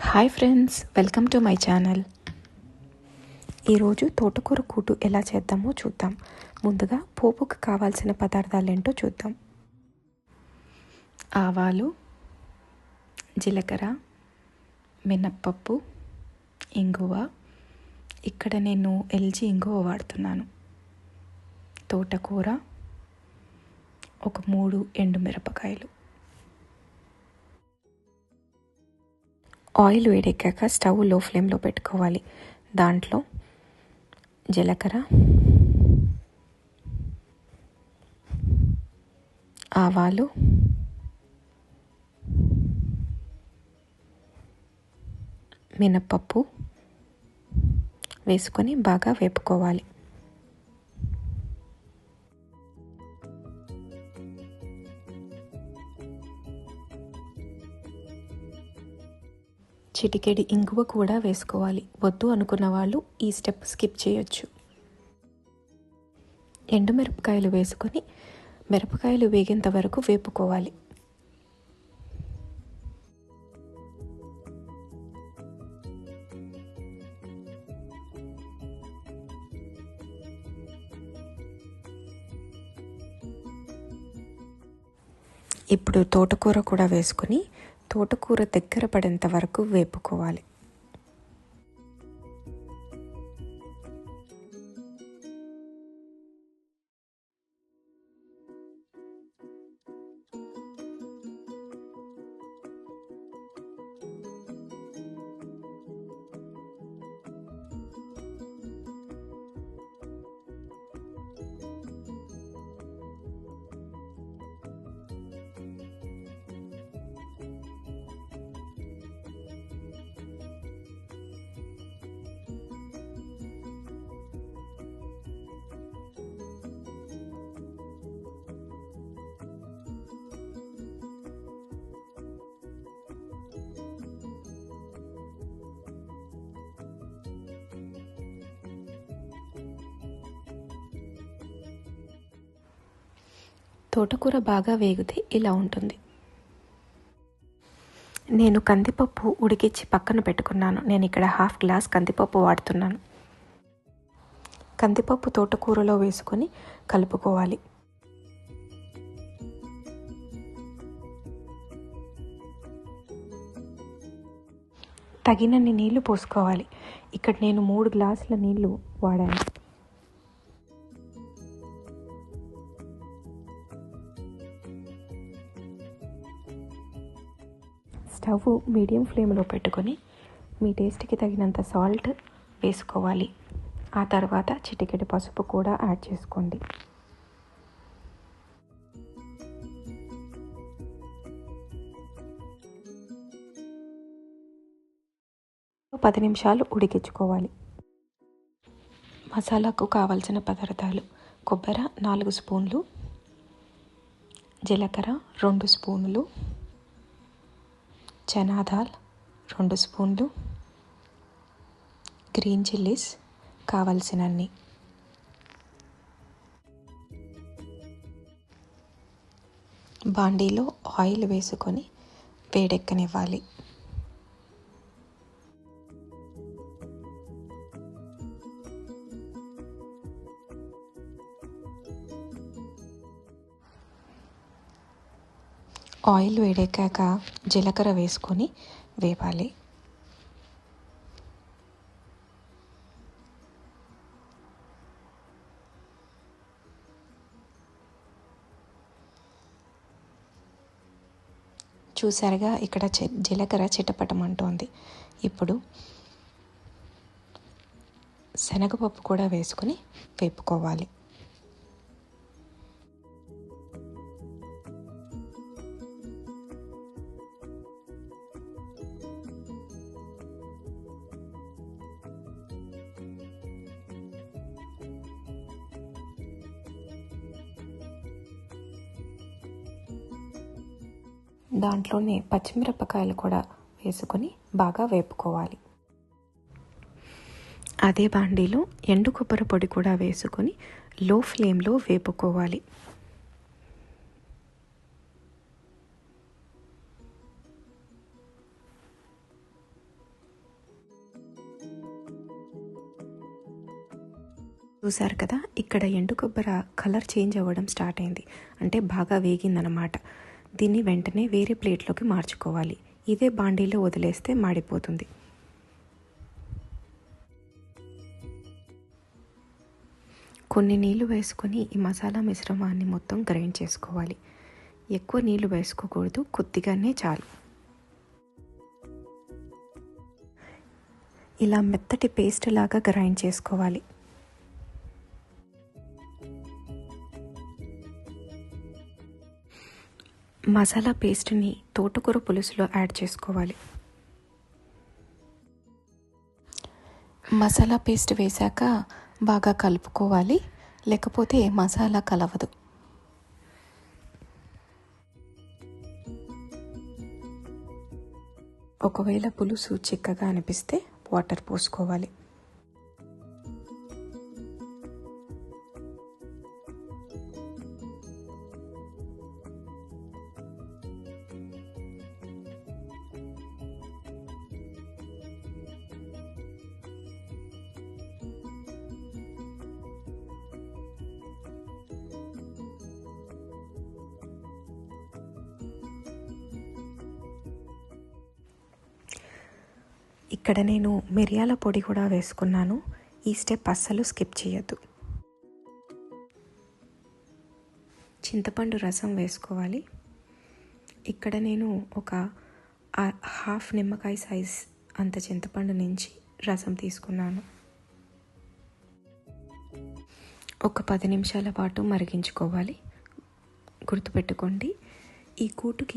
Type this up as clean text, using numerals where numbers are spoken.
Hi friends, welcome to my channel. ఈరోజు తోటకూర కూటు ఎలా చేద్దామో చూద్దాం. ముందుగా పోపుకు కావాల్సిన పదార్థాలు ఏంటో చూద్దాం. ఆవాలు, జీలకర్ర, మినప్పప్పు, ఇంగువ. ఇక్కడ నేను ఎల్జీ ఇంగువ వాడుతున్నాను. తోటకూర, ఒక 3 ఎండుమిరపకాయలు. ఆయిల్ వేడెక్కాక స్టవ్ లో ఫ్లేమ్లో పెట్టుకోవాలి. దాంట్లో జీలకర్ర, ఆవాలు, మినప్పప్పు వేసుకొని బాగా వేపుకోవాలి. చిటికెడి ఇంగువ కూడా వేసుకోవాలి. వద్దు అనుకున్న వాళ్ళు ఈ స్టెప్ స్కిప్ చేయొచ్చు. ఎండుమిరపకాయలు వేసుకొని మిరపకాయలు వేగేంత వరకు వేపుకోవాలి. ఇప్పుడు తోటకూర కూడా వేసుకొని తోటకూర దగ్గర పడేంత వరకు వేపుకోవాలి. తోటకూర బాగా వేగితే ఇలా ఉంటుంది. నేను కందిపప్పు ఉడికించి పక్కన పెట్టుకున్నాను. నేను ఇక్కడ 1/2 గ్లాస్ కందిపప్పు వాడుతున్నాను. కందిపప్పు తోటకూరలో వేసుకొని కలుపుకోవాలి. తగినన్ని నీళ్లు పోసుకోవాలి. ఇక్కడ నేను 3 గ్లాసుల నీళ్లు వాడాను. స్టవ్ మీడియం ఫ్లేమ్లో పెట్టుకొని మీ టేస్ట్కి తగినంత సాల్ట్ వేసుకోవాలి. ఆ తర్వాత చిటికెడు పసుపు కూడా యాడ్ చేసుకోండి. ఒక 10 నిమిషాలు ఉడికించుకోవాలి. మసాలాకు కావాల్సిన పదార్థాలు: కొబ్బరి 4 స్పూన్లు, జీలకర్ర 2 స్పూన్లు, చనా దాల్ 2 స్పూన్లు, గ్రీన్ చిల్లీస్ కావలసినన్ని. బాండీలో ఆయిల్ వేసుకొని వేడెక్కనివ్వాలి. ఆయిల్ వేడెక్కాక జీలకర్ర వేసుకొని వేపాలి. చూసారుగా, ఇక్కడ జీలకర్ర చిటపటమంటోంది. ఇప్పుడు శనగపప్పు కూడా వేసుకొని వేపుకోవాలి. దాంట్లోనే పచ్చిమిరపకాయలు కూడా వేసుకొని బాగా వేపుకోవాలి. అదే బాండీలో ఎండు కొబ్బరి పొడి కూడా వేసుకొని లో ఫ్లేమ్లో వేపుకోవాలి. చూసారు కదా, ఇక్కడ ఎండు కొబ్బరి కలర్ చేంజ్ అవ్వడం స్టార్ట్ అయింది, అంటే బాగా వేగిందనమాట. దీన్ని వెంటనే వేరే ప్లేట్లోకి మార్చుకోవాలి. ఇదే బాండీలో వదిలేస్తే మాడిపోతుంది. కొన్ని నీళ్లు వేసుకొని ఈ మసాలా మిశ్రమాన్ని మొత్తం గ్రైండ్ చేసుకోవాలి. ఎక్కువ నీళ్లు వేసుకోకూడదు, కొద్దిగానే చాలు. ఇలా మెత్తటి పేస్ట్ లాగా గ్రైండ్ చేసుకోవాలి. మసాలా పేస్ట్ని తోటకూర పులుసులో యాడ్ చేసుకోవాలి. మసాలా పేస్ట్ వేశాక బాగా కలుపుకోవాలి, లేకపోతే మసాలా కలవదు. ఒకవేళ పులుసు చిక్కగా అనిపిస్తే వాటర్ పోసుకోవాలి. ఇక్కడ నేను మిరియాల పొడి కూడా వేసుకున్నాను. ఈ స్టెప్ అస్సలు స్కిప్ చేయొద్దు. చింతపండు రసం వేసుకోవాలి. ఇక్కడ నేను ఒక హాఫ్ నిమ్మకాయ సైజ్ అంత చింతపండు నుంచి రసం తీసుకున్నాను. ఒక 10 నిమిషాల పాటు మరిగించుకోవాలి. గుర్తుపెట్టుకోండి, ఈ కూటుకి